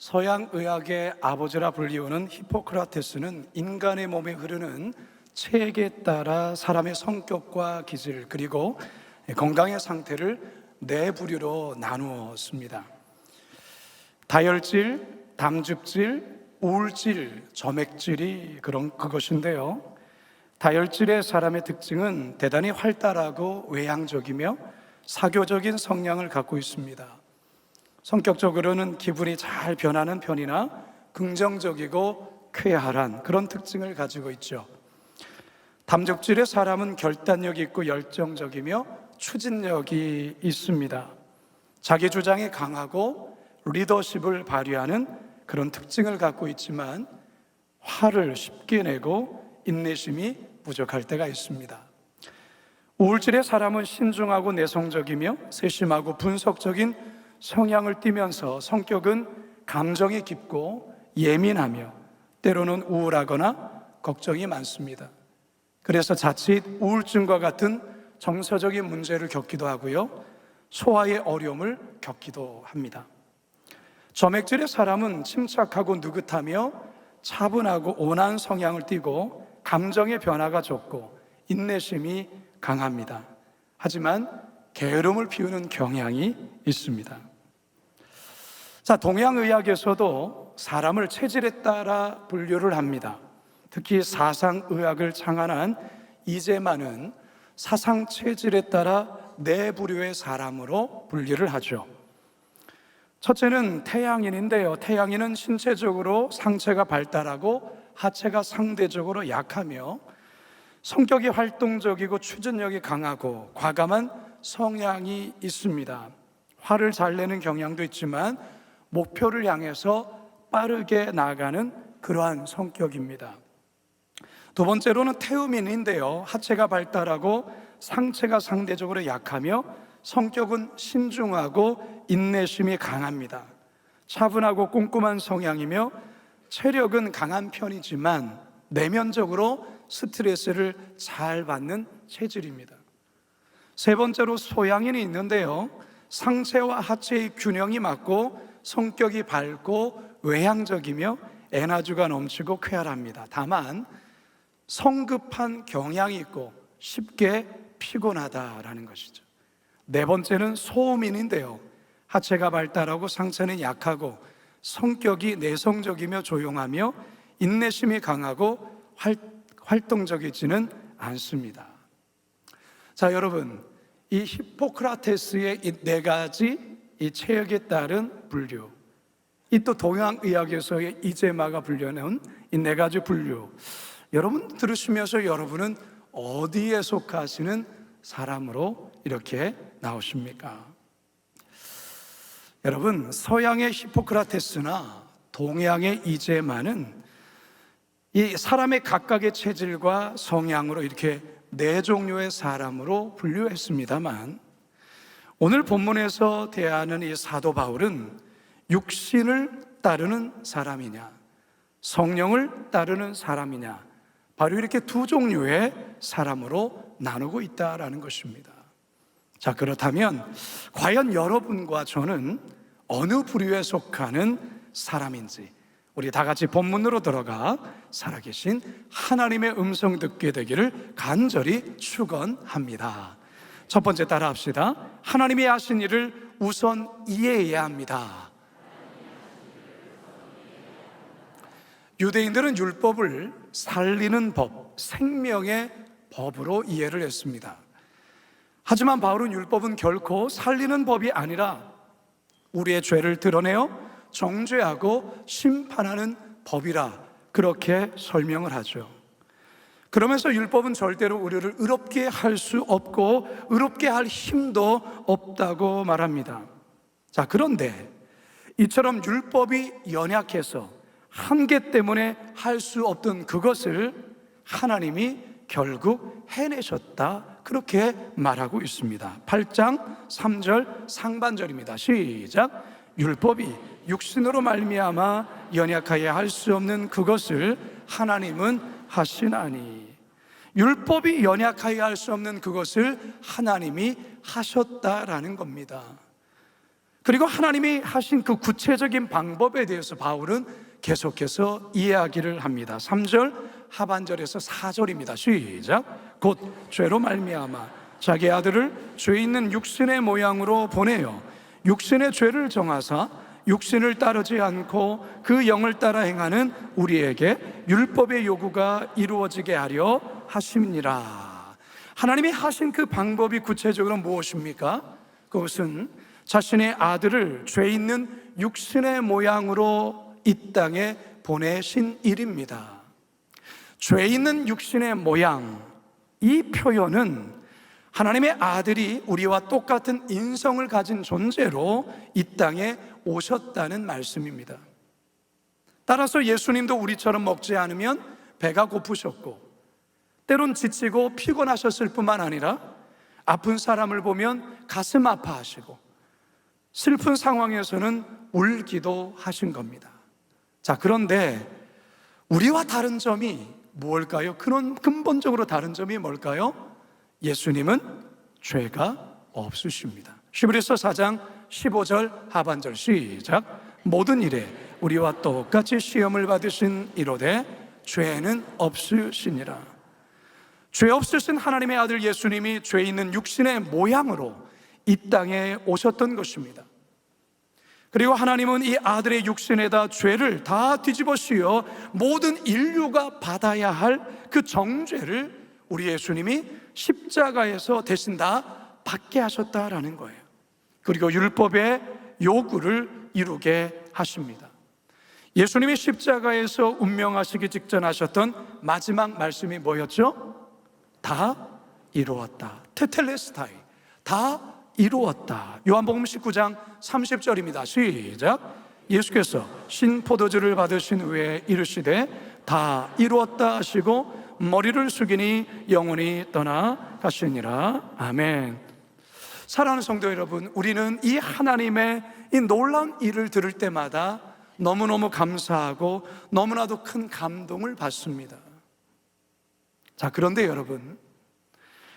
서양 의학의 아버지라 불리우는 히포크라테스는 인간의 몸에 흐르는 체액에 따라 사람의 성격과 기질 그리고 건강의 상태를 네 부류로 나누었습니다. 다혈질, 담즙질, 우울질, 점액질이 그것인데요. 다혈질의 사람의 특징은 대단히 활달하고 외향적이며 사교적인 성향을 갖고 있습니다. 성격적으로는 기분이 잘 변하는 편이나 긍정적이고 쾌활한 그런 특징을 가지고 있죠. 담즙질의 사람은 결단력이 있고 열정적이며 추진력이 있습니다. 자기 주장이 강하고 리더십을 발휘하는 그런 특징을 갖고 있지만 화를 쉽게 내고 인내심이 부족할 때가 있습니다. 우울질의 사람은 신중하고 내성적이며 세심하고 분석적인 성향을 띠면서 성격은 감정이 깊고 예민하며 때로는 우울하거나 걱정이 많습니다. 그래서 자칫 우울증과 같은 정서적인 문제를 겪기도 하고요, 소화의 어려움을 겪기도 합니다. 점액질의 사람은 침착하고 느긋하며 차분하고 온화한 성향을 띠고 감정의 변화가 적고 인내심이 강합니다. 하지만 게으름을 피우는 경향이 있습니다. 자, 동양의학에서도 사람을 체질에 따라 분류를 합니다. 특히 사상의학을 창안한 이재만은 사상 체질에 따라 네 부류의 사람으로 분류를 하죠. 첫째는 태양인인데요. 태양인은 신체적으로 상체가 발달하고 하체가 상대적으로 약하며 성격이 활동적이고 추진력이 강하고 과감한 성향이 있습니다. 화를 잘 내는 경향도 있지만 목표를 향해서 빠르게 나아가는 그러한 성격입니다. 두 번째로는 태음인인데요. 하체가 발달하고 상체가 상대적으로 약하며 성격은 신중하고 인내심이 강합니다. 차분하고 꼼꼼한 성향이며 체력은 강한 편이지만 내면적으로 스트레스를 잘 받는 체질입니다. 세 번째로 소양인이 있는데요. 상체와 하체의 균형이 맞고 성격이 밝고 외향적이며 에너지가 넘치고 쾌활합니다. 다만 성급한 경향이 있고 쉽게 피곤하다라는 것이죠. 네 번째는 소음인인데요. 하체가 발달하고 상체는 약하고 성격이 내성적이며 조용하며 인내심이 강하고 활동적이지는 않습니다. 자, 여러분, 이 히포크라테스의 이 네 가지 이 체역에 따른 분류, 이 또 동양의학에서의 이재마가 분류하는 이 네 가지 분류, 여러분 들으시면서 여러분은 어디에 속하시는 사람으로 이렇게 나오십니까? 여러분, 서양의 히포크라테스나 동양의 이재마는 이 사람의 각각의 체질과 성향으로 이렇게 네 종류의 사람으로 분류했습니다만, 오늘 본문에서 대하는 이 사도 바울은 육신을 따르는 사람이냐, 성령을 따르는 사람이냐, 바로 이렇게 두 종류의 사람으로 나누고 있다라는 것입니다. 자, 그렇다면 과연 여러분과 저는 어느 부류에 속하는 사람인지 우리 다 같이 본문으로 들어가 살아계신 하나님의 음성 듣게 되기를 간절히 축원합니다. 첫 번째 따라 합시다. 하나님이 하신 일을 우선 이해해야 합니다. 유대인들은 율법을 살리는 법, 생명의 법으로 이해를 했습니다. 하지만 바울은 율법은 결코 살리는 법이 아니라 우리의 죄를 드러내어 정죄하고 심판하는 법이라 그렇게 설명을 하죠. 그러면서 율법은 절대로 우리를 의롭게 할 수 없고 의롭게 할 힘도 없다고 말합니다. 자, 그런데 이처럼 율법이 연약해서 한계 때문에 할 수 없던 그것을 하나님이 결국 해내셨다, 그렇게 말하고 있습니다. 8장 3절 상반절입니다. 시작. 율법이 육신으로 말미암아 연약하게 할 수 없는 그것을 하나님은 하시나니. 율법이 연약하게 할 수 없는 그것을 하나님이 하셨다라는 겁니다. 그리고 하나님이 하신 그 구체적인 방법에 대해서 바울은 계속해서 이야기를 합니다. 3절 하반절에서 4절입니다. 시작. 곧 죄로 말미암아 자기 아들을 죄 있는 육신의 모양으로 보내어 육신의 죄를 정하사 육신을 따르지 않고 그 영을 따라 행하는 우리에게 율법의 요구가 이루어지게 하려 하심이니라. 하나님이 하신 그 방법이 구체적으로 무엇입니까? 그것은 자신의 아들을 죄 있는 육신의 모양으로 이 땅에 보내신 일입니다. 죄 있는 육신의 모양, 이 표현은 하나님의 아들이 우리와 똑같은 인성을 가진 존재로 이 땅에 오셨다는 말씀입니다. 따라서 예수님도 우리처럼 먹지 않으면 배가 고프셨고, 때론 지치고 피곤하셨을 뿐만 아니라 아픈 사람을 보면 가슴 아파하시고 슬픈 상황에서는 울기도 하신 겁니다. 자, 그런데 우리와 다른 점이 뭘까요? 그런 근본적으로 다른 점이 뭘까요? 예수님은 죄가 없으십니다. 히브리서 4장 15절 하반절 시작. 모든 일에 우리와 똑같이 시험을 받으신 이로되 죄는 없으시니라. 죄 없으신 하나님의 아들 예수님이 죄 있는 육신의 모양으로 이 땅에 오셨던 것입니다. 그리고 하나님은 이 아들의 육신에다 죄를 다 뒤집어 씌워 모든 인류가 받아야 할 그 정죄를 우리 예수님이 십자가에서 대신 다 받게 하셨다라는 거예요. 그리고 율법의 요구를 이루게 하십니다. 예수님이 십자가에서 운명하시기 직전 하셨던 마지막 말씀이 뭐였죠? 다 이루었다. 테텔레스타이, 다 이루었다. 요한복음 19장 30절입니다. 시작. 예수께서 신포도주를 받으신 후에 이르시되 다 이루었다 하시고 머리를 숙이니 영혼이 떠나가시니라. 아멘. 사랑하는 성도 여러분, 우리는 이 하나님의 이 놀라운 일을 들을 때마다 너무너무 감사하고 너무나도 큰 감동을 받습니다. 자, 그런데 여러분,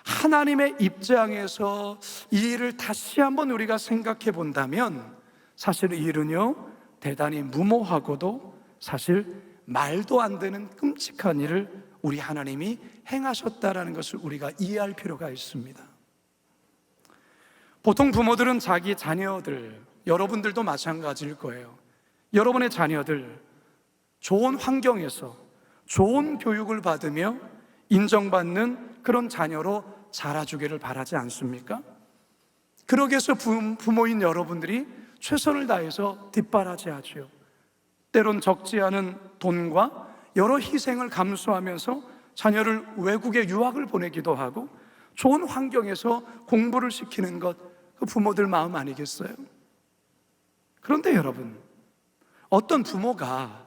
하나님의 입장에서 이 일을 다시 한번 우리가 생각해 본다면 사실 이 일은요, 대단히 무모하고도 사실 말도 안 되는 끔찍한 일을 우리 하나님이 행하셨다라는 것을 우리가 이해할 필요가 있습니다. 보통 부모들은 자기 자녀들, 여러분들도 마찬가지일 거예요. 여러분의 자녀들 좋은 환경에서 좋은 교육을 받으며 인정받는 그런 자녀로 자라주기를 바라지 않습니까? 그러기 위해서 부모인 여러분들이 최선을 다해서 뒷바라지하지요. 때론 적지 않은 돈과 여러 희생을 감수하면서 자녀를 외국에 유학을 보내기도 하고 좋은 환경에서 공부를 시키는 것, 그 부모들 마음 아니겠어요? 그런데 여러분, 어떤 부모가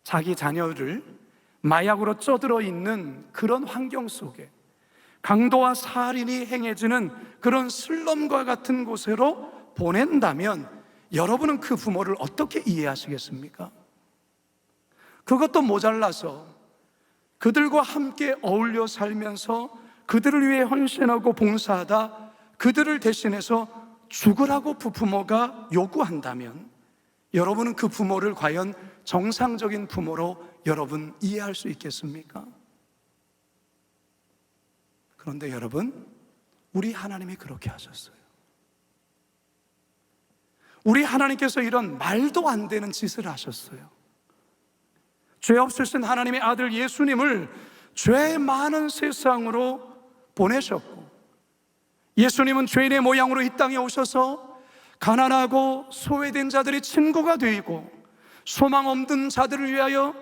자기 자녀를 마약으로 쪄들어 있는 그런 환경 속에 강도와 살인이 행해지는 그런 슬럼과 같은 곳으로 보낸다면 여러분은 그 부모를 어떻게 이해하시겠습니까? 그것도 모자라서 그들과 함께 어울려 살면서 그들을 위해 헌신하고 봉사하다 그들을 대신해서 죽으라고 부모가 요구한다면 여러분은 그 부모를 과연 정상적인 부모로 여러분 이해할 수 있겠습니까? 그런데 여러분, 우리 하나님이 그렇게 하셨어요. 우리 하나님께서 이런 말도 안 되는 짓을 하셨어요. 죄 없으신 하나님의 아들 예수님을 죄 많은 세상으로 보내셨고, 예수님은 죄인의 모양으로 이 땅에 오셔서 가난하고 소외된 자들의 친구가 되고 소망 없는 자들을 위하여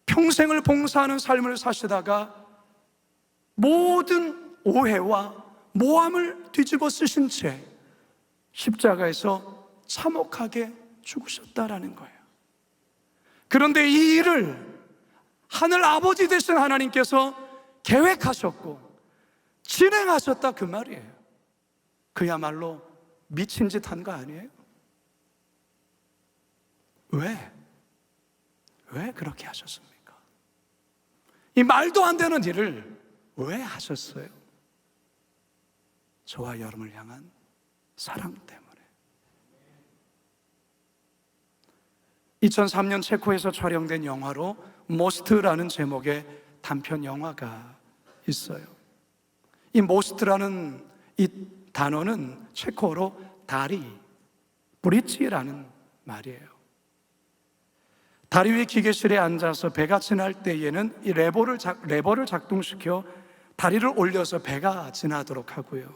평생을 봉사하는 삶을 사시다가 모든 오해와 모함을 뒤집어 쓰신 채 십자가에서 참혹하게 죽으셨다라는 거예요. 그런데 이 일을 하늘 아버지 되신 하나님께서 계획하셨고 진행하셨다 그 말이에요. 그야말로 미친 짓 한 거 아니에요? 왜 그렇게 하셨습니까? 이 말도 안 되는 일을 왜 하셨어요? 저와 여러분을 향한 사랑 때문에. 2003년 체코에서 촬영된 영화로 모스트라는 제목의 단편 영화가 있어요. 이 모스트라는 이 단어는 체코어로 다리, 브릿지라는 말이에요. 다리 위 기계실에 앉아서 배가 지날 때에는 이 레버를 작동시켜 다리를 올려서 배가 지나도록 하고요.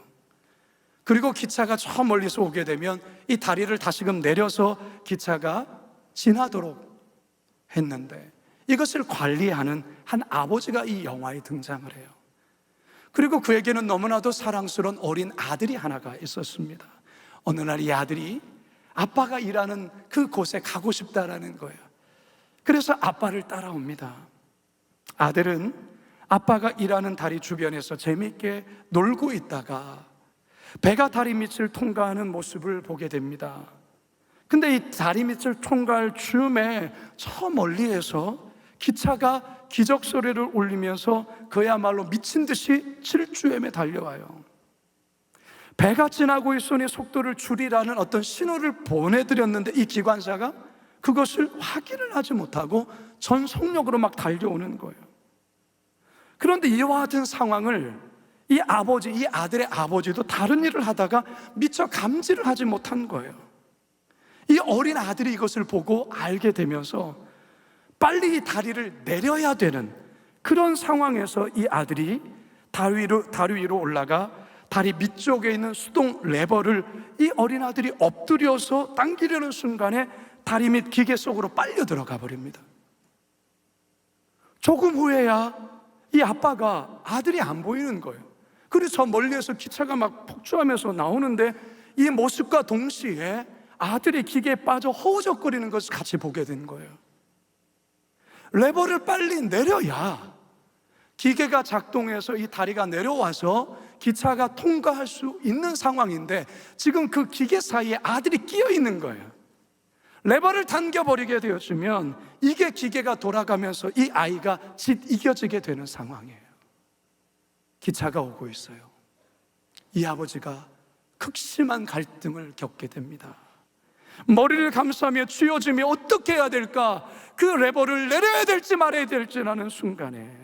그리고 기차가 저 멀리서 오게 되면 이 다리를 다시금 내려서 기차가 지나도록 했는데, 이것을 관리하는 한 아버지가 이 영화에 등장을 해요. 그리고 그에게는 너무나도 사랑스러운 어린 아들이 하나가 있었습니다. 어느 날 이 아들이 아빠가 일하는 그곳에 가고 싶다라는 거예요. 그래서 아빠를 따라옵니다. 아들은 아빠가 일하는 다리 주변에서 재미있게 놀고 있다가 배가 다리 밑을 통과하는 모습을 보게 됩니다. 근데 이 다리 밑을 통과할 즈음에 저 멀리에서 기차가 기적소리를 울리면서 그야말로 미친 듯이 질주함에 달려와요. 배가 지나고 있으니 속도를 줄이라는 어떤 신호를 보내드렸는데 이 기관사가 그것을 확인을 하지 못하고 전속력으로 막 달려오는 거예요. 그런데 이와 같은 상황을 이 아들의 아버지도 다른 일을 하다가 미처 감지를 하지 못한 거예요. 이 어린 아들이 이것을 보고 알게 되면서 빨리 이 다리를 내려야 되는 그런 상황에서 이 아들이 다리 위로 올라가 다리 밑쪽에 있는 수동 레버를 이 어린 아들이 엎드려서 당기려는 순간에 다리 밑 기계 속으로 빨려 들어가 버립니다. 조금 후에야 이 아빠가 아들이 안 보이는 거예요. 그래서 저 멀리에서 기차가 막 폭주하면서 나오는데 이 모습과 동시에 아들이 기계에 빠져 허우적거리는 것을 같이 보게 된 거예요. 레버를 빨리 내려야 기계가 작동해서 이 다리가 내려와서 기차가 통과할 수 있는 상황인데 지금 그 기계 사이에 아들이 끼어 있는 거예요. 레버를 당겨버리게 되어지면 이게 기계가 돌아가면서 이 아이가 이겨지게 되는 상황이에요. 기차가 오고 있어요. 이 아버지가 극심한 갈등을 겪게 됩니다. 머리를 감싸며 쥐어지며 어떻게 해야 될까? 그 레버를 내려야 될지 말아야 될지라는 순간에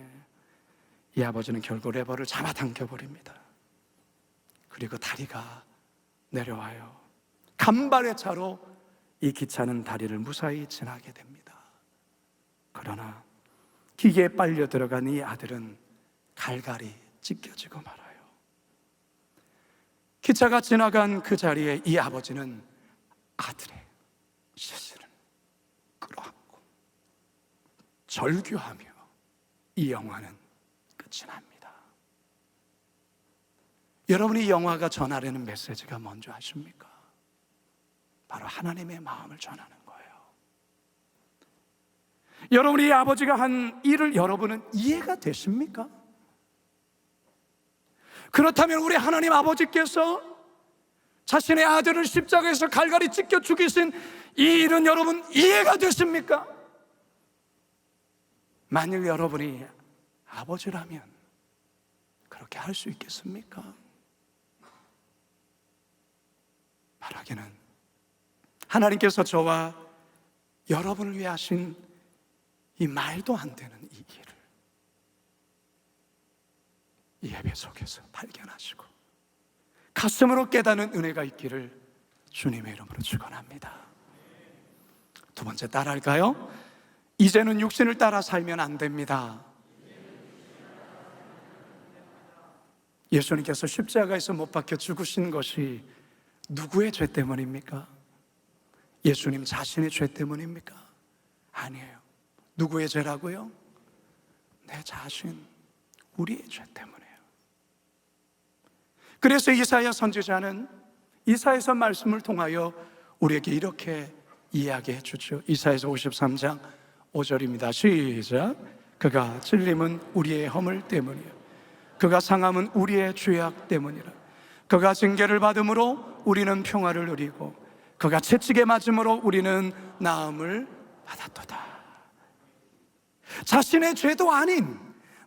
이 아버지는 결국 레버를 잡아당겨버립니다. 그리고 다리가 내려와요. 간발의 차로 이 기차는 다리를 무사히 지나게 됩니다. 그러나 기계에 빨려 들어간 이 아들은 갈갈이 찢겨지고 말아요. 기차가 지나간 그 자리에 이 아버지는 아들의 시신을 끌어안고 절규하며 이 영화는 끝이 납니다. 여러분이 이 영화가 전하려는 메시지가 뭔지 아십니까? 바로 하나님의 마음을 전하는 거예요. 여러분이 이 아버지가 한 일을 여러분은 이해가 되십니까? 그렇다면 우리 하나님 아버지께서 자신의 아들을 십자가에서 갈갈이 찢겨 죽이신 이 일은 여러분 이해가 되십니까? 만일 여러분이 아버지라면 그렇게 할 수 있겠습니까? 말하기는 하나님께서 저와 여러분을 위해 하신 이 말도 안 되는 이 일을 이 예배 속에서 발견하시고 가슴으로 깨닫는 은혜가 있기를 주님의 이름으로 축원합니다. 두 번째 따라할까요? 이제는 육신을 따라 살면 안 됩니다. 예수님께서 십자가에서 못 박혀 죽으신 것이 누구의 죄 때문입니까? 예수님 자신의 죄 때문입니까? 아니에요. 누구의 죄라고요? 내 자신, 우리의 죄 때문이에요. 그래서 이사야 선지자는 이사야서 말씀을 통하여 우리에게 이렇게 이야기해 주죠. 이사야서 53장 5절입니다. 시작. 그가 찔림은 우리의 허물 때문이요 그가 상함은 우리의 죄악 때문이라. 그가 징계를 받음으로 우리는 평화를 누리고 그가 채찍에 맞음으로 우리는 나음을 받았도다. 자신의 죄도 아닌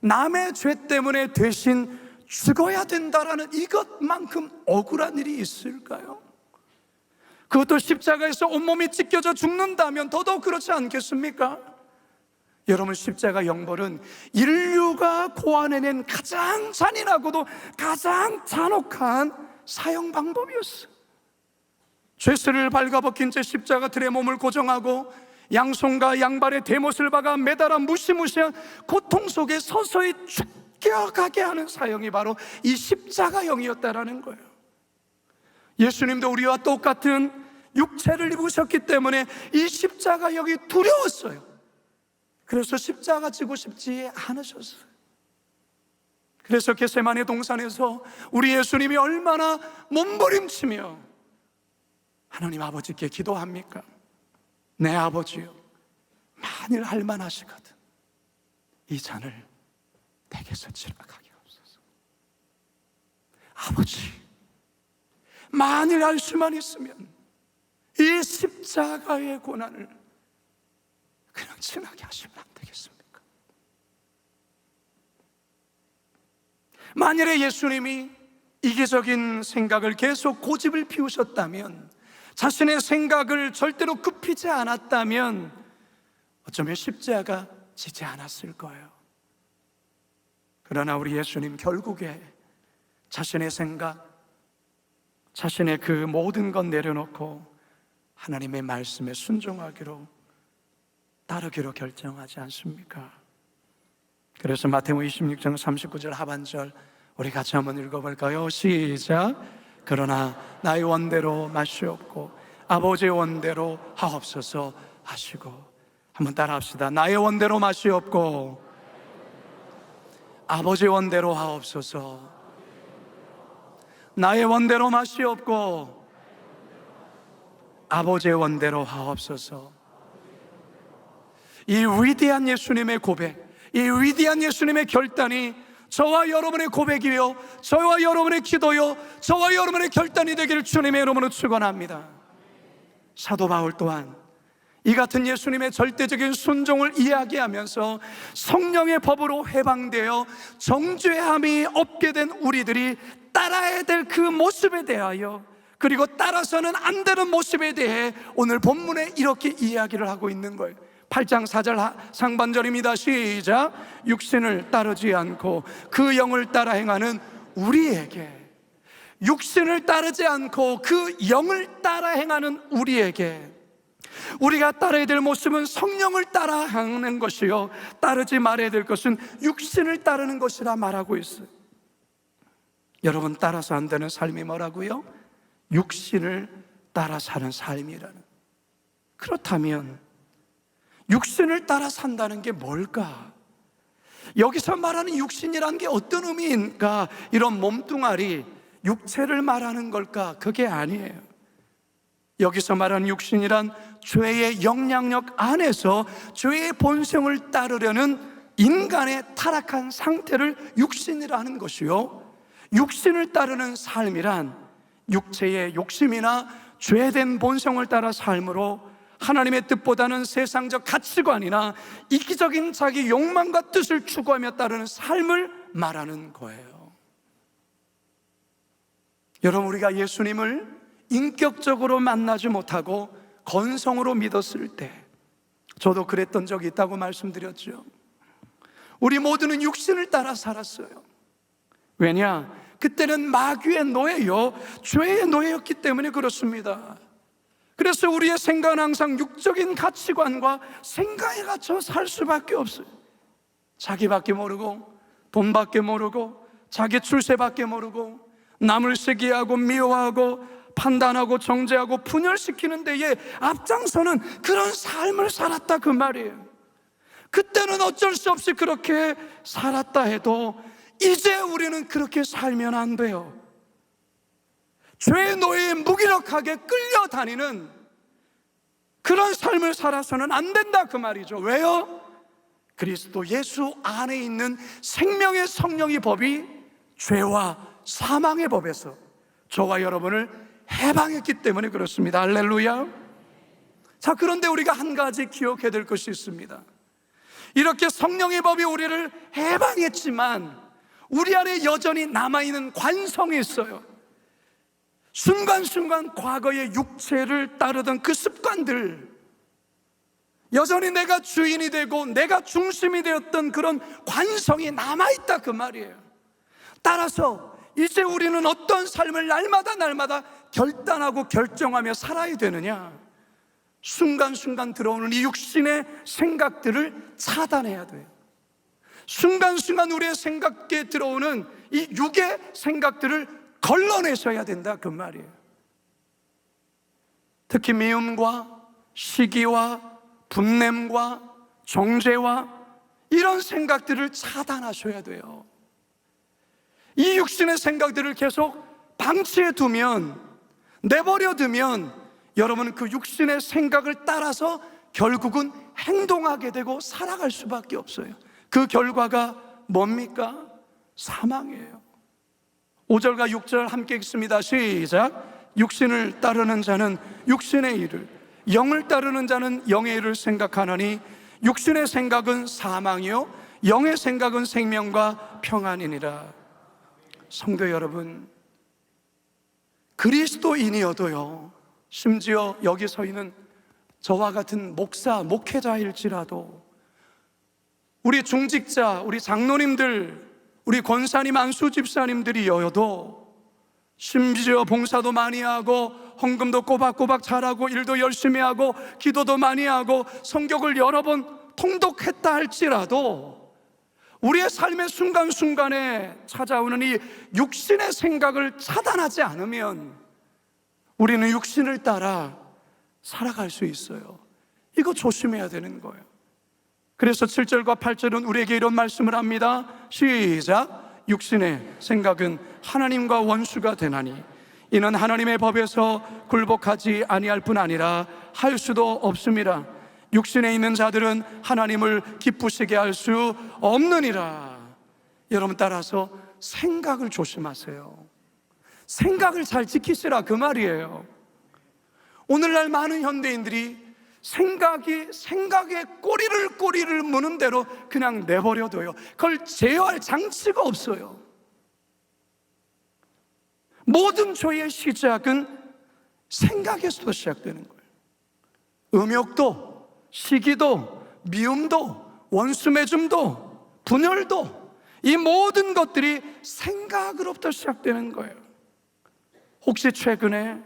남의 죄 때문에 대신 죽어야 된다라는 이것만큼 억울한 일이 있을까요? 그것도 십자가에서 온몸이 찢겨져 죽는다면 더더욱 그렇지 않겠습니까? 여러분, 십자가 형벌은 인류가 고안해낸 가장 잔인하고도 가장 잔혹한 사형 방법이었어요. 죄수를 발가벗긴 채 십자가 틀에 몸을 고정하고 양손과 양발에 대못을 박아 매달아 무시무시한 고통 속에 서서히 죽여가게 하는 사형이 바로 이 십자가형이었다라는 거예요. 예수님도 우리와 똑같은 육체를 입으셨기 때문에 이 십자가형이 두려웠어요. 그래서 십자가 지고 싶지 않으셨어요. 그래서 겟세마네 동산에서 우리 예수님이 얼마나 몸부림치며 하나님 아버지께 기도합니까? 내 아버지요, 만일 할만하시거든 이 잔을 내게서 지나가게 하옵소서. 아버지, 만일 할 수만 있으면 이 십자가의 고난을 그냥 지나게 하시면 안 되겠습니까? 만일에 예수님이 이기적인 생각을 계속 고집을 피우셨다면, 자신의 생각을 절대로 굽히지 않았다면 어쩌면 십자가 지지 않았을 거예요. 그러나 우리 예수님 결국에 자신의 생각, 자신의 그 모든 것 내려놓고 하나님의 말씀에 순종하기로, 따르기로 결정하지 않습니까? 그래서 마태복음 26장 39절 하반절 우리 같이 한번 읽어볼까요? 시작. 그러나 나의 원대로 마시옵고 아버지의 원대로 하옵소서 하시고. 한번 따라합시다. 나의 원대로 마시옵고 아버지의 원대로 하옵소서. 나의 원대로 마시옵고 아버지의 원대로 하옵소서. 이 위대한 예수님의 고백, 이 위대한 예수님의 결단이 저와 여러분의 고백이요, 저와 여러분의 기도요, 저와 여러분의 결단이 되기를 주님의 이름으로 축원합니다. 사도 바울 또한 이 같은 예수님의 절대적인 순종을 이야기하면서 성령의 법으로 해방되어 정죄함이 없게 된 우리들이 따라야 될 그 모습에 대하여, 그리고 따라서는 안 되는 모습에 대해 오늘 본문에 이렇게 이야기를 하고 있는 거예요. 8장 4절 상반절입니다. 시작. 육신을 따르지 않고 그 영을 따라 행하는 우리에게, 육신을 따르지 않고 그 영을 따라 행하는 우리에게, 우리가 따라야 될 모습은 성령을 따라 하는 것이요, 따르지 말아야 될 것은 육신을 따르는 것이라 말하고 있어요. 여러분, 따라서 안 되는 삶이 뭐라고요? 육신을 따라 사는 삶이라는. 그렇다면 육신을 따라 산다는 게 뭘까? 여기서 말하는 육신이라는 게 어떤 의미인가? 이런 몸뚱아리, 육체를 말하는 걸까? 그게 아니에요. 여기서 말하는 육신이란 죄의 영향력 안에서 죄의 본성을 따르려는 인간의 타락한 상태를 육신이라는 것이요, 육신을 따르는 삶이란 육체의 욕심이나 죄된 본성을 따라 삶으로 하나님의 뜻보다는 세상적 가치관이나 이기적인 자기 욕망과 뜻을 추구하며 따르는 삶을 말하는 거예요. 여러분, 우리가 예수님을 인격적으로 만나지 못하고 건성으로 믿었을 때, 저도 그랬던 적이 있다고 말씀드렸죠. 우리 모두는 육신을 따라 살았어요. 왜냐? 그때는 마귀의 노예요, 죄의 노예였기 때문에 그렇습니다. 그래서 우리의 생각은 항상 육적인 가치관과 생각에 갇혀 살 수밖에 없어요. 자기밖에 모르고, 돈밖에 모르고, 자기 출세밖에 모르고, 남을 시기하고 미워하고 판단하고 정죄하고 분열시키는 데에 앞장서는 그런 삶을 살았다, 그 말이에요. 그때는 어쩔 수 없이 그렇게 살았다 해도 이제 우리는 그렇게 살면 안 돼요. 죄의 노예에 무기력하게 끌려다니는 그런 삶을 살아서는 안 된다, 그 말이죠. 왜요? 그리스도 예수 안에 있는 생명의 성령의 법이 죄와 사망의 법에서 저와 여러분을 해방했기 때문에 그렇습니다. 할렐루야. 자, 그런데 우리가 한 가지 기억해야 될 것이 있습니다. 이렇게 성령의 법이 우리를 해방했지만 우리 안에 여전히 남아있는 관성이 있어요. 순간순간 과거의 육체를 따르던 그 습관들, 여전히 내가 주인이 되고 내가 중심이 되었던 그런 관성이 남아있다 그 말이에요. 따라서 이제 우리는 어떤 삶을 날마다 결단하고 결정하며 살아야 되느냐? 순간순간 들어오는 이 육신의 생각들을 차단해야 돼요. 순간순간 우리의 생각에 들어오는 이 육의 생각들을 걸러내셔야 된다 그 말이에요. 특히 미움과 시기와 분냄과 정죄와 이런 생각들을 차단하셔야 돼요. 이 육신의 생각들을 계속 방치해 두면, 내버려 두면 여러분은 그 육신의 생각을 따라서 결국은 행동하게 되고 살아갈 수밖에 없어요. 그 결과가 뭡니까? 사망이에요. 5절과 6절 함께 읽습니다. 시작. 육신을 따르는 자는 육신의 일을, 영을 따르는 자는 영의 일을 생각하나니 육신의 생각은 사망이요 영의 생각은 생명과 평안이니라. 성도 여러분, 그리스도인이어도요, 심지어 여기 서 있는 저와 같은 목사, 목회자일지라도, 우리 중직자, 우리 장로님들, 우리 권사님, 안수 집사님들이어도, 심지어 봉사도 많이 하고 헌금도 꼬박꼬박 잘하고 일도 열심히 하고 기도도 많이 하고 성경을 여러 번 통독했다 할지라도 우리의 삶의 순간순간에 찾아오는 이 육신의 생각을 차단하지 않으면 우리는 육신을 따라 살아갈 수 있어요. 이거 조심해야 되는 거예요. 그래서 7절과 8절은 우리에게 이런 말씀을 합니다. 시작. 육신의 생각은 하나님과 원수가 되나니 이는 하나님의 법에서 굴복하지 아니할 뿐 아니라 할 수도 없음이라. 육신에 있는 자들은 하나님을 기쁘시게 할 수 없느니라. 여러분, 따라서 생각을 조심하세요. 생각을 잘 지키시라 그 말이에요. 오늘날 많은 현대인들이 생각에 꼬리를 무는 대로 그냥 내버려둬요. 그걸 제어할 장치가 없어요. 모든 죄의 시작은 생각에서도 시작되는 거예요. 음욕도, 시기도, 미움도, 원수매줌도, 분열도, 이 모든 것들이 생각으로부터 시작되는 거예요. 혹시 최근에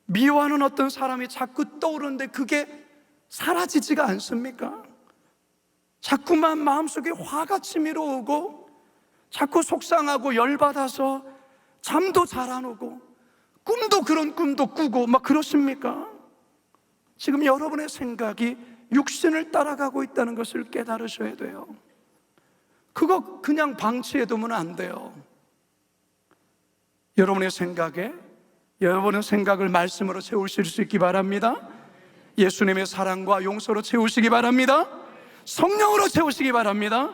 미워하는 어떤 사람이 자꾸 떠오르는데 그게 사라지지가 않습니까? 자꾸만 마음속에 화가 치밀어 오고 자꾸 속상하고 열받아서 잠도 잘 안 오고 꿈도 그런 꿈도 꾸고 막 그렇습니까? 지금 여러분의 생각이 육신을 따라가고 있다는 것을 깨달으셔야 돼요. 그거 그냥 방치해 두면 안 돼요. 여러분의 생각을 말씀으로 채우실 수 있기 바랍니다. 예수님의 사랑과 용서로 채우시기 바랍니다. 성령으로 채우시기 바랍니다.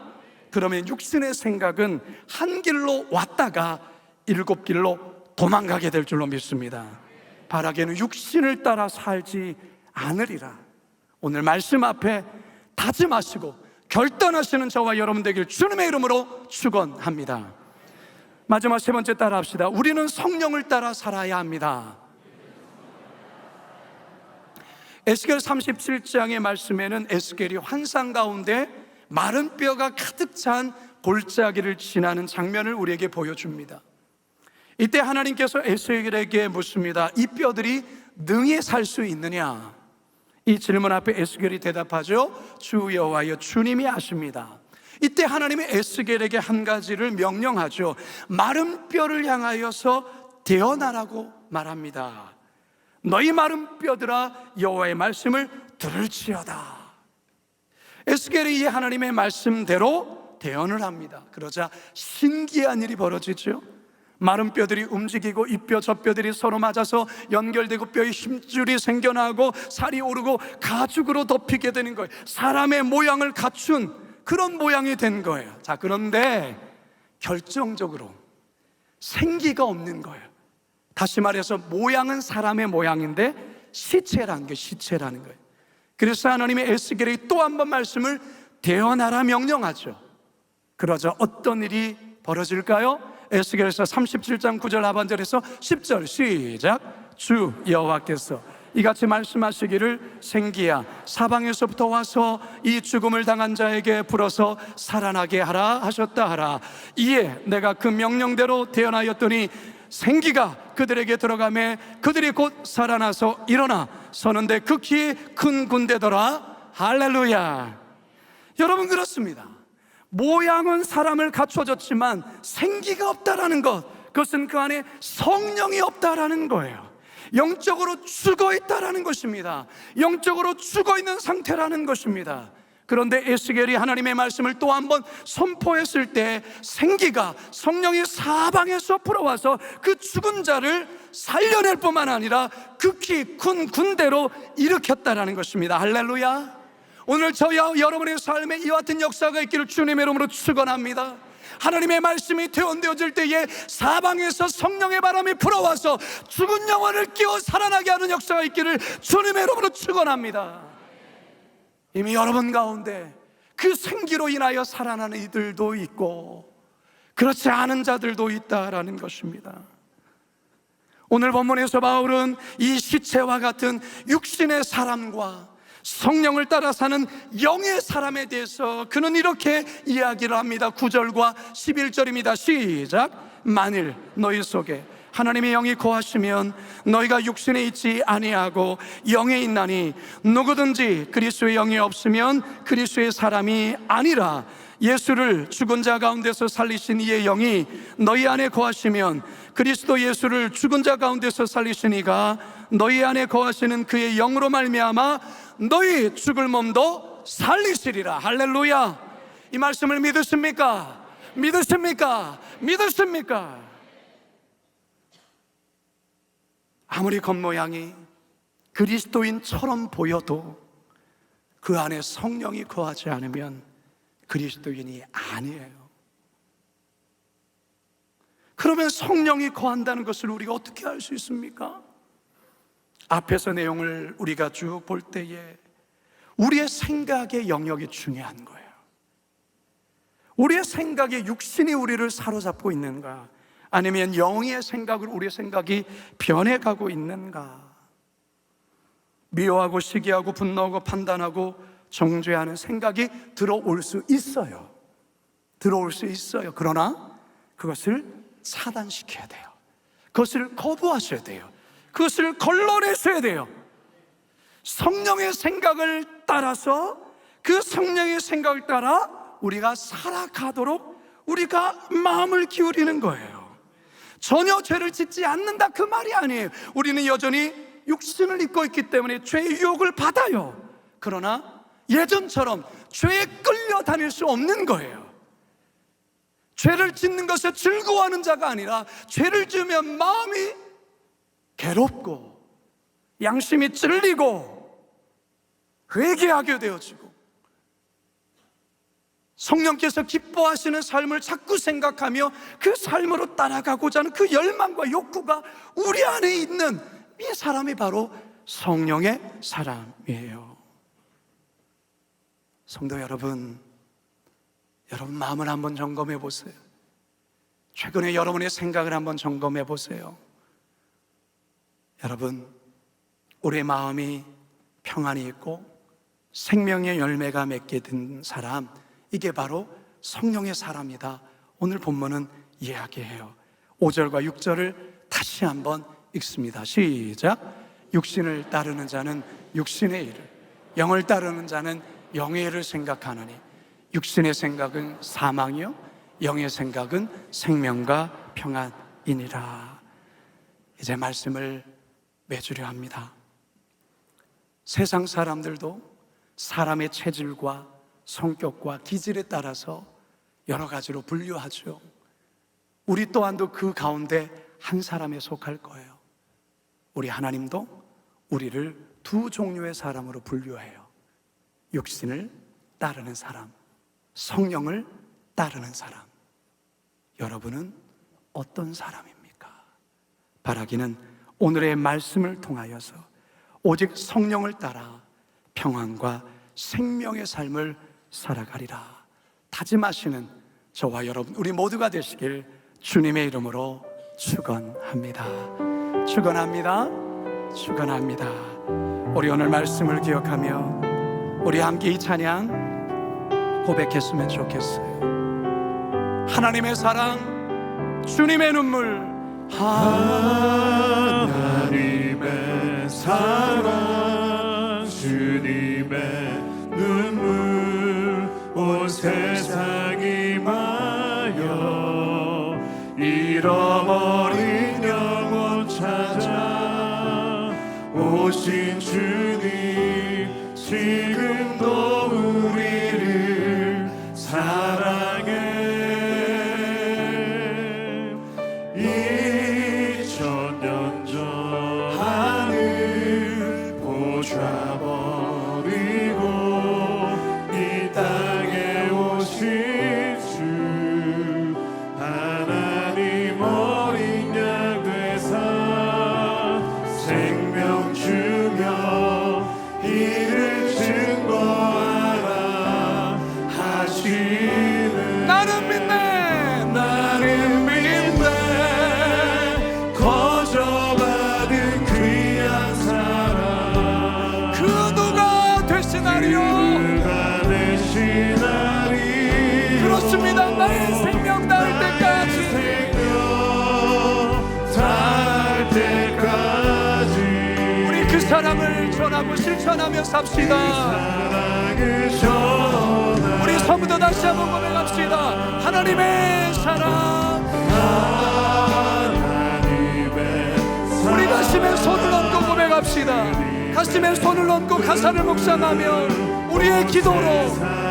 그러면 육신의 생각은 한 길로 왔다가 7길로 도망가게 될 줄로 믿습니다. 바라게는 육신을 따라 살지 않으리라. 오늘 말씀 앞에 다짐하시고 결단하시는 저와 여러분 되길 주님의 이름으로 축원합니다. 마지막 세 번째 따라 합시다. 우리는 성령을 따라 살아야 합니다. 에스겔 37장의 말씀에는 에스겔이 환상 가운데 마른 뼈가 가득 찬 골짜기를 지나는 장면을 우리에게 보여줍니다. 이때 하나님께서 에스겔에게 묻습니다. 이 뼈들이 능히 살 수 있느냐? 이 질문 앞에 에스겔이 대답하죠. 주 여호와여, 주님이 아십니다. 이때 하나님이 에스겔에게 한 가지를 명령하죠. 마른 뼈를 향하여서 대언하라고 말합니다. 너희 마른 뼈들아, 여호와의 말씀을 들을지어다. 에스겔이 이 하나님의 말씀대로 대언을 합니다. 그러자 신기한 일이 벌어지죠. 마른 뼈들이 움직이고 이 뼈 저 뼈들이 서로 맞아서 연결되고 뼈에 힘줄이 생겨나고 살이 오르고 가죽으로 덮이게 되는 거예요. 사람의 모양을 갖춘 그런 모양이 된 거예요. 자, 그런데 결정적으로 생기가 없는 거예요. 다시 말해서 모양은 사람의 모양인데 시체라는 거예요. 그래서 하나님이 에스겔이 또 한 번 말씀을 대언하라 명령하죠. 그러자 어떤 일이 벌어질까요? 에스겔서 37장 9절 하반절에서 10절 시작. 주 여호와께서 이같이 말씀하시기를 생기야 사방에서부터 와서 이 죽음을 당한 자에게 불어서 살아나게 하라 하셨다 하라. 이에 내가 그 명령대로 대언하였더니 생기가 그들에게 들어가매 그들이 곧 살아나서 일어나 서는데 극히 큰 군대더라. 할렐루야. 여러분, 그렇습니다. 모양은 사람을 갖춰졌지만 생기가 없다라는 것, 그것은 그 안에 성령이 없다라는 거예요. 영적으로 죽어있다라는 것입니다. 영적으로 죽어있는 상태라는 것입니다. 그런데 에스겔이 하나님의 말씀을 또 한 번 선포했을 때 생기가, 성령이 사방에서 불어와서 그 죽은 자를 살려낼 뿐만 아니라 극히 큰 군대로 일으켰다라는 것입니다. 할렐루야. 오늘 저와 여러분의 삶에 이와 같은 역사가 있기를 주님의 이름으로 축원합니다. 하나님의 말씀이 되어질 때에 사방에서 성령의 바람이 불어와서 죽은 영혼을 깨워 살아나게 하는 역사가 있기를 주님의 이름으로 축원합니다. 이미 여러분 가운데 그 생기로 인하여 살아나는 이들도 있고 그렇지 않은 자들도 있다라는 것입니다. 오늘 본문에서 바울은 이 시체와 같은 육신의 사람과 성령을 따라 사는 영의 사람에 대해서 그는 이렇게 이야기를 합니다. 9절과 11절입니다 시작. 만일 너희 속에 하나님의 영이 거하시면 너희가 육신에 있지 아니하고 영에 있나니 누구든지 그리스도의 영이 없으면 그리스도의 사람이 아니라. 예수를 죽은 자 가운데서 살리신 이의 영이 너희 안에 거하시면 그리스도 예수를 죽은 자 가운데서 살리신 이가 너희 안에 거하시는 그의 영으로 말미암아 너희 죽을 몸도 살리시리라. 할렐루야. 이 말씀을 믿으십니까? 믿으십니까? 믿으십니까? 아무리 겉모양이 그리스도인처럼 보여도 그 안에 성령이 거하지 않으면 그리스도인이 아니에요. 그러면 성령이 거한다는 것을 우리가 어떻게 알 수 있습니까? 앞에서 내용을 우리가 쭉 볼 때에 우리의 생각의 영역이 중요한 거예요. 우리의 생각에 육신이 우리를 사로잡고 있는가, 아니면 영의 생각으로 우리의 생각이 변해가고 있는가. 미워하고 시기하고 분노하고 판단하고 정죄하는 생각이 들어올 수 있어요. 들어올 수 있어요. 그러나 그것을 차단시켜야 돼요. 그것을 거부하셔야 돼요. 그것을 걸러내셔야 돼요. 성령의 생각을 따라서, 그 성령의 생각을 따라 우리가 살아가도록 우리가 마음을 기울이는 거예요. 전혀 죄를 짓지 않는다 그 말이 아니에요. 우리는 여전히 육신을 입고 있기 때문에 죄의 유혹을 받아요. 그러나 예전처럼 죄에 끌려다닐 수 없는 거예요. 죄를 짓는 것에 즐거워하는 자가 아니라 죄를 지으면 마음이 괴롭고 양심이 찔리고 회개하게 되어지고 성령께서 기뻐하시는 삶을 자꾸 생각하며 그 삶으로 따라가고자 하는 그 열망과 욕구가 우리 안에 있는 이 사람이 바로 성령의 사람이에요. 성도 여러분, 여러분 마음을 한번 점검해 보세요. 최근에 여러분의 생각을 한번 점검해 보세요. 여러분, 우리의 마음이 평안이 있고 생명의 열매가 맺게 된 사람, 이게 바로 성령의 사람이다. 오늘 본문은 이야기해요. 5절과 6절을 다시 한번 읽습니다. 시작. 육신을 따르는 자는 육신의 일을, 영을 따르는 자는 영의 일을 생각하느니 육신의 생각은 사망이요 영의 생각은 생명과 평안이니라. 이제 말씀을 맺으려 합니다. 세상 사람들도 사람의 체질과 성격과 기질에 따라서 여러 가지로 분류하죠. 우리 또한도 그 가운데 한 사람에 속할 거예요. 우리 하나님도 우리를 두 종류의 사람으로 분류해요. 육신을 따르는 사람, 성령을 따르는 사람. 여러분은 어떤 사람입니까? 바라기는 오늘의 말씀을 통하여서 오직 성령을 따라 평안과 생명의 삶을 살아가리라 다짐하시는 저와 여러분, 우리 모두가 되시길 주님의 이름으로 축원합니다. 축원합니다. 축원합니다. 우리 오늘 말씀을 기억하며 우리 함께 이 찬양 고백했으면 좋겠어요. 하나님의 사랑, 주님의 눈물. 하나님의 사랑, 주님의 눈물, 온 세상이 마여 잃어버린 영혼 찾아 오신 주님, 지금도 우리를 사랑해. 2000년 전 하늘 보좌버리고 이 땅에 오신 주, 하나님 어린 양 되사 생명 주며 이를 증거하라 하시는. 나는 믿네, 나는 믿네, 거저받은 귀한 사랑, 그 누가 되시나리요. 그가 되시나리. 그렇습니다. 나의 생명 닿을 때까지, 닿을 때까지 우리 그 사랑을 전하고 실천하며 삽시다. 사랑을 전하. 우리 서부도 다시 한번 고백합시다. 하나님의 사랑. 하나님의 우리 가슴에 손을 얹고 고백합시다. 가슴에 손을 얹고 가사를 묵상하며 우리의 기도로,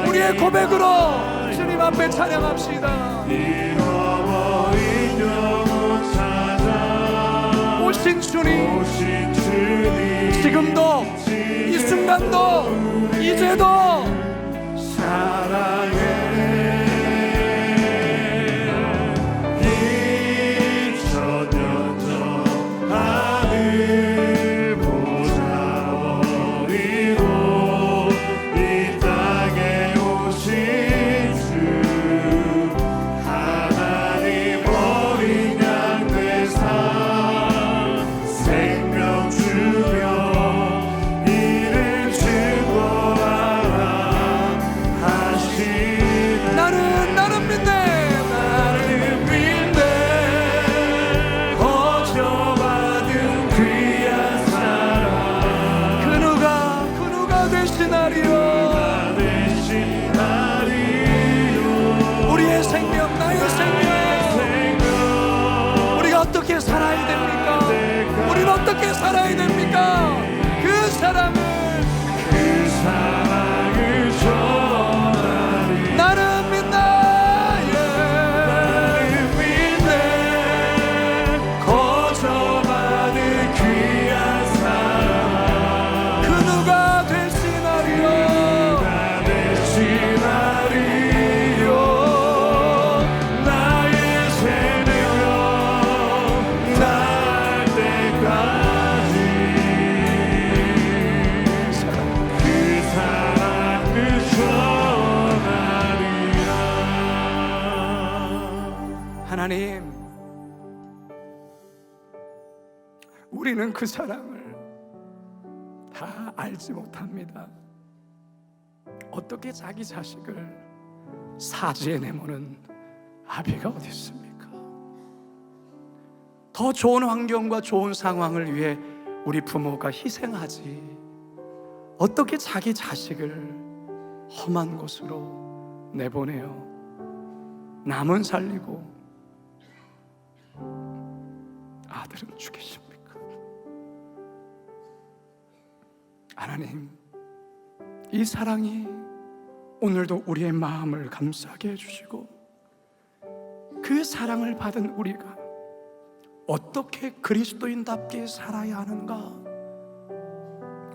우리의 고백으로 주님 앞에 찬양합시다. 잃어버린 영혼 찾아 오신 주님, 오신 주님, 지금도 이 순간도 이제도 사랑해. 2000년 전 하늘 보좌버리고 이 땅에 오신 주, 하나님 어린 양 되사 생명 주며 이를 증거하라 하시는. 나는 믿네. 나는 믿네, 거저받은 귀한 사랑, 그 누가 되시나리요. 되시나리요. 우리의 생명, 나의 생명. 우리가 어떻게 살아야 됩니까? 우리는 어떻게 살아야 됩니까? 그 사랑을 전하리. 나는 믿나. 나는 믿네, 거저받은 귀한 사랑, 그 누가 되시나리요. 되시나리요. 나의 생명 닿을 때까지 그 사랑을 전하리라. 하나님, 우리는 그 사랑을 다 알지 못합니다. 어떻게 자기 자식을 사지에 내모는 아비가 어디 있습니까? 더 좋은 환경과 좋은 상황을 위해 우리 부모가 희생하지, 어떻게 자기 자식을 험한 곳으로 내보내요? 남은 살리고 아들은 죽이십니까? 하나님, 이 사랑이 오늘도 우리의 마음을 감싸게 해주시고, 그 사랑을 받은 우리가 어떻게 그리스도인답게 살아야 하는가,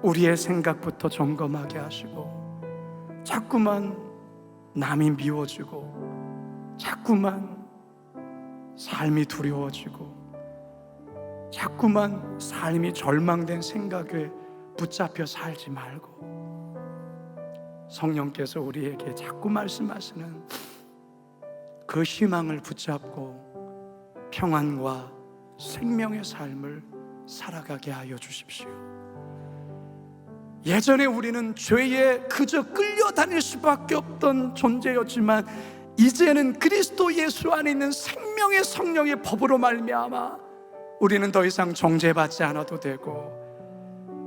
우리의 생각부터 점검하게 하시고, 자꾸만 남이 미워지고, 자꾸만 삶이 두려워지고, 자꾸만 삶이 절망된 생각에 붙잡혀 살지 말고, 성령께서 우리에게 자꾸 말씀하시는 그 희망을 붙잡고 평안과 생명의 삶을 살아가게 하여 주십시오. 예전에 우리는 죄에 그저 끌려다닐 수밖에 없던 존재였지만 이제는 그리스도 예수 안에 있는 생명의 성령의 법으로 말미암아 우리는 더 이상 정죄받지 않아도 되고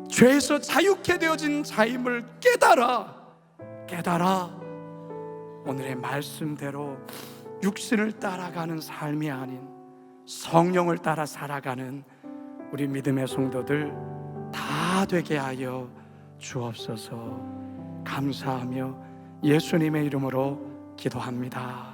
죄에서 자유케 되어진 자임을 깨달아 오늘의 말씀대로 육신을 따라가는 삶이 아닌 성령을 따라 살아가는 우리 믿음의 성도들 다 되게 하여 주옵소서. 감사하며 예수님의 이름으로 기도합니다.